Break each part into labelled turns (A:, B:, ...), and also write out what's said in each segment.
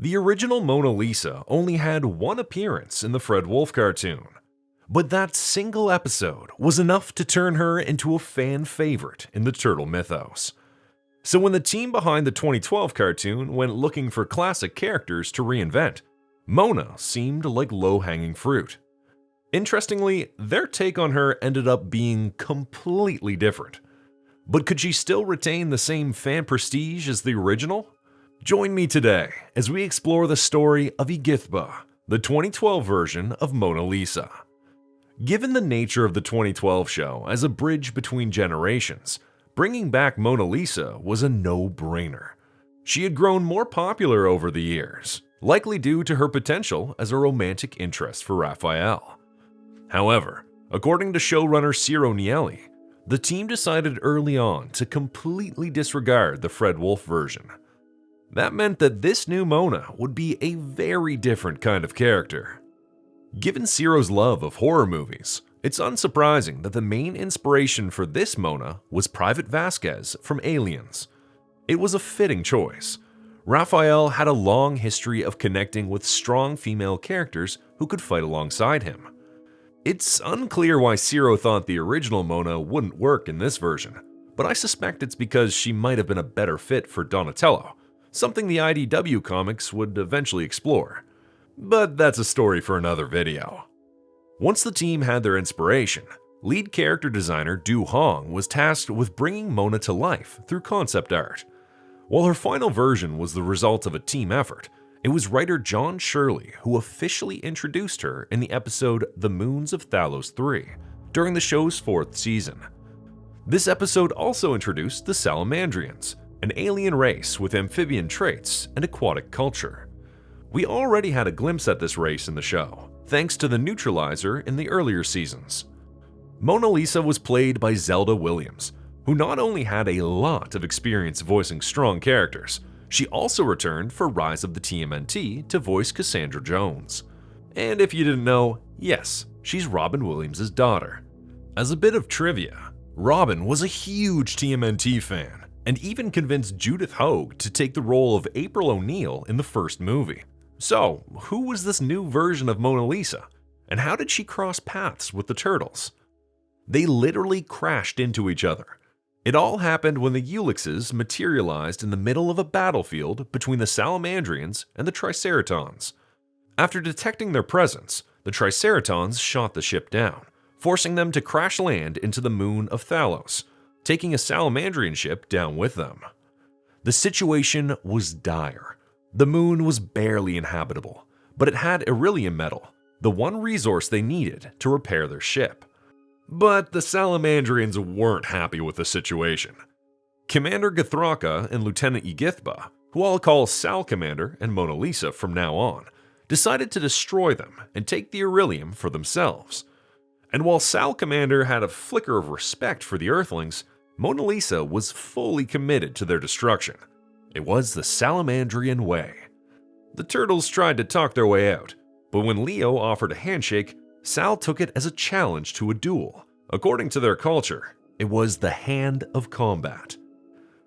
A: The original Mona Lisa only had one appearance in the Fred Wolf cartoon, but that single episode was enough to turn her into a fan favorite in the turtle mythos. So when the team behind the 2012 cartoon went looking for classic characters to reinvent, Mona seemed like low-hanging fruit. Interestingly, their take on her ended up being completely different. But could she still retain the same fan prestige as the original? Join me today as we explore the story of Igithba, the 2012 version of Mona Lisa. Given the nature of the 2012 show as a bridge between generations, bringing back Mona Lisa was a no-brainer. She had grown more popular over the years, likely due to her potential as a romantic interest for Raphael. However, according to showrunner Ciro Nieli, the team decided early on to completely disregard the Fred Wolf version. That meant that this new Mona would be a very different kind of character. Given Ciro's love of horror movies, it's unsurprising that the main inspiration for this Mona was Private Vasquez from Aliens. It was a fitting choice. Raphael had a long history of connecting with strong female characters who could fight alongside him. It's unclear why Ciro thought the original Mona wouldn't work in this version, but I suspect it's because she might have been a better fit for Donatello, something the IDW comics would eventually explore. But that's a story for another video. Once the team had their inspiration, lead character designer Du Hong was tasked with bringing Mona to life through concept art. While her final version was the result of a team effort, it was writer John Shirley who officially introduced her in the episode The Moons of Thalos 3 during the show's 4th season. This episode also introduced the Salamandrians, an alien race with amphibian traits and aquatic culture. We already had a glimpse at this race in the show, thanks to the neutralizer in the earlier seasons. Mona Lisa was played by Zelda Williams, who not only had a lot of experience voicing strong characters, she also returned for Rise of the TMNT to voice Cassandra Jones. And if you didn't know, yes, she's Robin Williams' daughter. As a bit of trivia, Robin was a huge TMNT fan, and even convinced Judith Hoag to take the role of April O'Neil in the first movie. So, who was this new version of Mona Lisa, and how did she cross paths with the Turtles? They literally crashed into each other. It all happened when the Ulixes materialized in the middle of a battlefield between the Salamandrians and the Triceratons. After detecting their presence, the Triceratons shot the ship down, forcing them to crash land into the moon of Thalos, taking a Salamandrian ship down with them. The situation was dire. The moon was barely inhabitable, but it had Irelium metal, the one resource they needed to repair their ship. But the Salamandrians weren't happy with the situation. Commander Githraka and Lieutenant Igithba, who I'll call Sal Commander and Mona Lisa from now on, decided to destroy them and take the Irelium for themselves. And while Sal Commander had a flicker of respect for the Earthlings, Mona Lisa was fully committed to their destruction. It was the Salamandrian way. The Turtles tried to talk their way out, but when Leo offered a handshake, Sal took it as a challenge to a duel. According to their culture, it was the hand of combat.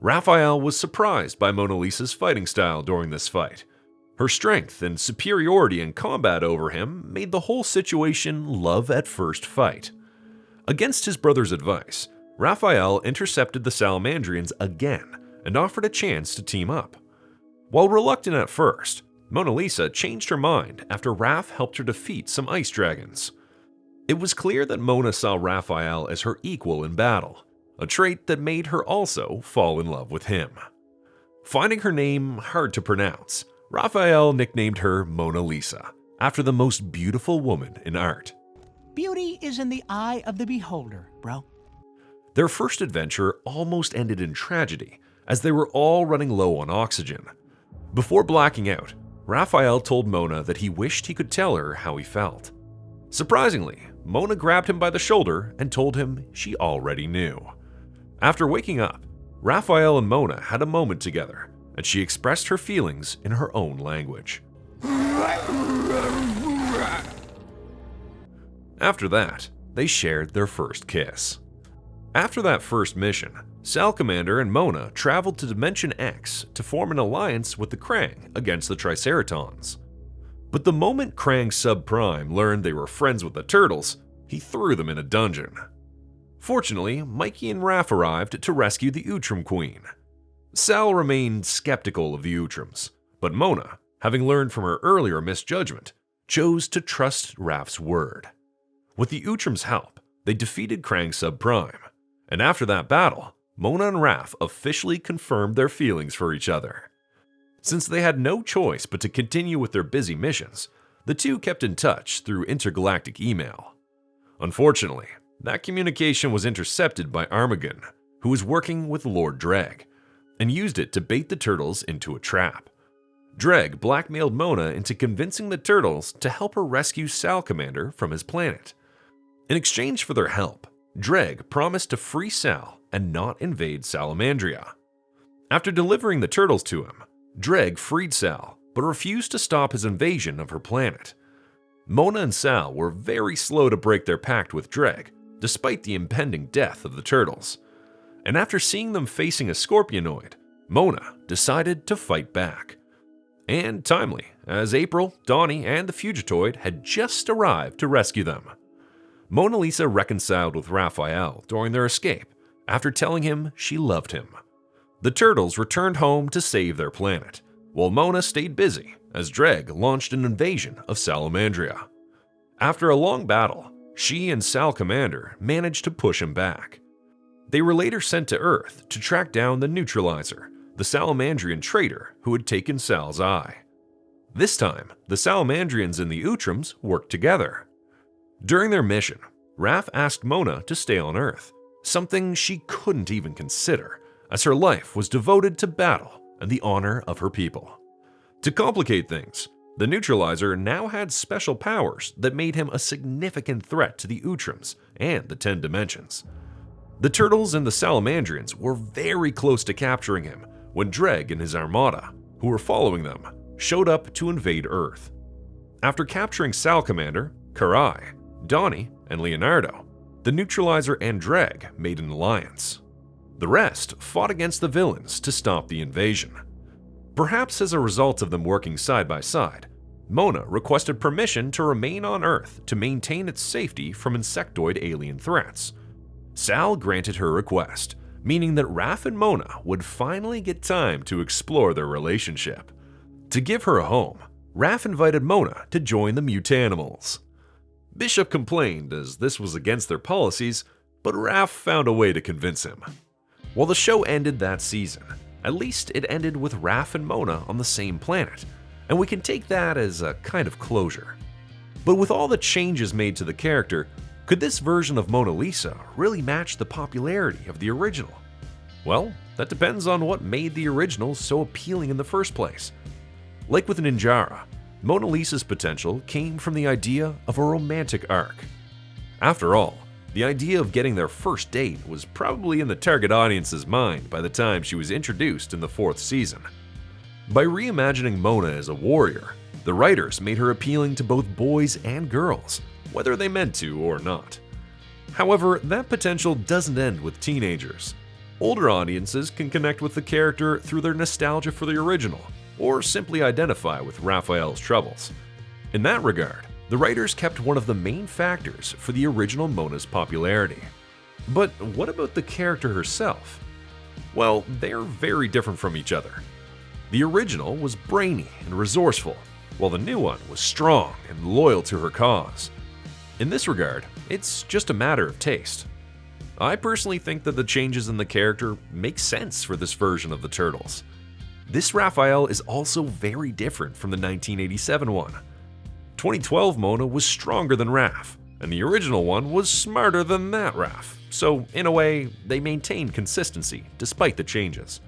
A: Raphael was surprised by Mona Lisa's fighting style during this fight. Her strength and superiority in combat over him made the whole situation love at first fight. Against his brother's advice, Raphael intercepted the Salamandrians again and offered a chance to team up. While reluctant at first, Mona Lisa changed her mind after Raph helped her defeat some ice dragons. It was clear that Mona saw Raphael as her equal in battle, a trait that made her also fall in love with him. Finding her name hard to pronounce, Raphael nicknamed her Mona Lisa, after the most beautiful woman in art.
B: Beauty is in the eye of the beholder, bro.
A: Their first adventure almost ended in tragedy, as they were all running low on oxygen. Before blacking out, Raphael told Mona that he wished he could tell her how he felt. Surprisingly, Mona grabbed him by the shoulder and told him she already knew. After waking up, Raphael and Mona had a moment together, and she expressed her feelings in her own language. After that, they shared their first kiss. After that first mission, Salamander and Mona traveled to Dimension X to form an alliance with the Krang against the Triceratons. But the moment Krang Subprime learned they were friends with the Turtles, he threw them in a dungeon. Fortunately, Mikey and Raph arrived to rescue the Outram Queen. Sal remained skeptical of the Outrams, but Mona, having learned from her earlier misjudgment, chose to trust Raph's word. With the Outram's help, they defeated Krang Subprime, and after that battle, Mona and Raph officially confirmed their feelings for each other. Since they had no choice but to continue with their busy missions, the two kept in touch through intergalactic email. Unfortunately, that communication was intercepted by Armageddon, who was working with Lord Dreg, and used it to bait the Turtles into a trap. Dreg blackmailed Mona into convincing the Turtles to help her rescue Salamander from his planet. In exchange for their help, Dreg promised to free Sal and not invade Salamandria. After delivering the Turtles to him, Dreg freed Sal, but refused to stop his invasion of her planet. Mona and Sal were very slow to break their pact with Dreg, despite the impending death of the Turtles. And after seeing them facing a Scorpionoid, Mona decided to fight back. And timely, as April, Donnie, and the Fugitoid had just arrived to rescue them. Mona Lisa reconciled with Raphael during their escape, after telling him she loved him. The Turtles returned home to save their planet, while Mona stayed busy as Dreg launched an invasion of Salamandria. After a long battle, she and Salamander managed to push him back. They were later sent to Earth to track down the Neutralizer, the Salamandrian traitor who had taken Sal's eye. This time, the Salamandrians and the Outrams worked together. During their mission, Raph asked Mona to stay on Earth, something she couldn't even consider, as her life was devoted to battle and the honor of her people. To complicate things, the Neutralizer now had special powers that made him a significant threat to the Outrams and the 10 Dimensions. The Turtles and the Salamandrians were very close to capturing him when Dreg and his armada, who were following them, showed up to invade Earth. After capturing Salamander, Karai, Donnie, and Leonardo, the Neutralizer and Dreg made an alliance. The rest fought against the villains to stop the invasion. Perhaps as a result of them working side by side, Mona requested permission to remain on Earth to maintain its safety from insectoid alien threats. Sal granted her request, meaning that Raph and Mona would finally get time to explore their relationship. To give her a home, Raph invited Mona to join the Mutanimals. Bishop complained as this was against their policies, but Raph found a way to convince him. While the show ended that season, at least it ended with Raph and Mona on the same planet, and we can take that as a kind of closure. But with all the changes made to the character, could this version of Mona Lisa really match the popularity of the original? Well, that depends on what made the original so appealing in the first place. Like with Ninjara, Mona Lisa's potential came from the idea of a romantic arc. After all, the idea of getting their first date was probably in the target audience's mind by the time she was introduced in the 4th season. By reimagining Mona as a warrior, the writers made her appealing to both boys and girls, whether they meant to or not. However, that potential doesn't end with teenagers. Older audiences can connect with the character through their nostalgia for the original, or simply identify with Raphael's troubles. In that regard, the writers kept one of the main factors for the original Mona's popularity. But what about the character herself? Well, they're very different from each other. The original was brainy and resourceful, while the new one was strong and loyal to her cause. In this regard, it's just a matter of taste. I personally think that the changes in the character make sense for this version of the Turtles. This Raphael is also very different from the 1987 one. 2012 Mona was stronger than Raph, and the original one was smarter than that Raph, so in a way, they maintained consistency despite the changes.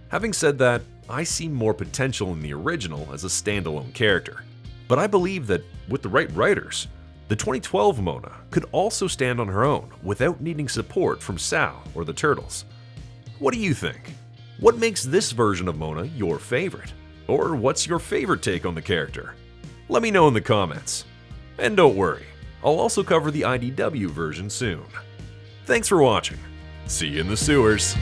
A: Having said that, I see more potential in the original as a standalone character, but I believe that with the right writers, the 2012 Mona could also stand on her own without needing support from Sal or the Turtles. What do you think? What makes this version of Mona your favorite? Or what's your favorite take on the character? Let me know in the comments. And don't worry, I'll also cover the IDW version soon. Thanks for watching. See you in the sewers.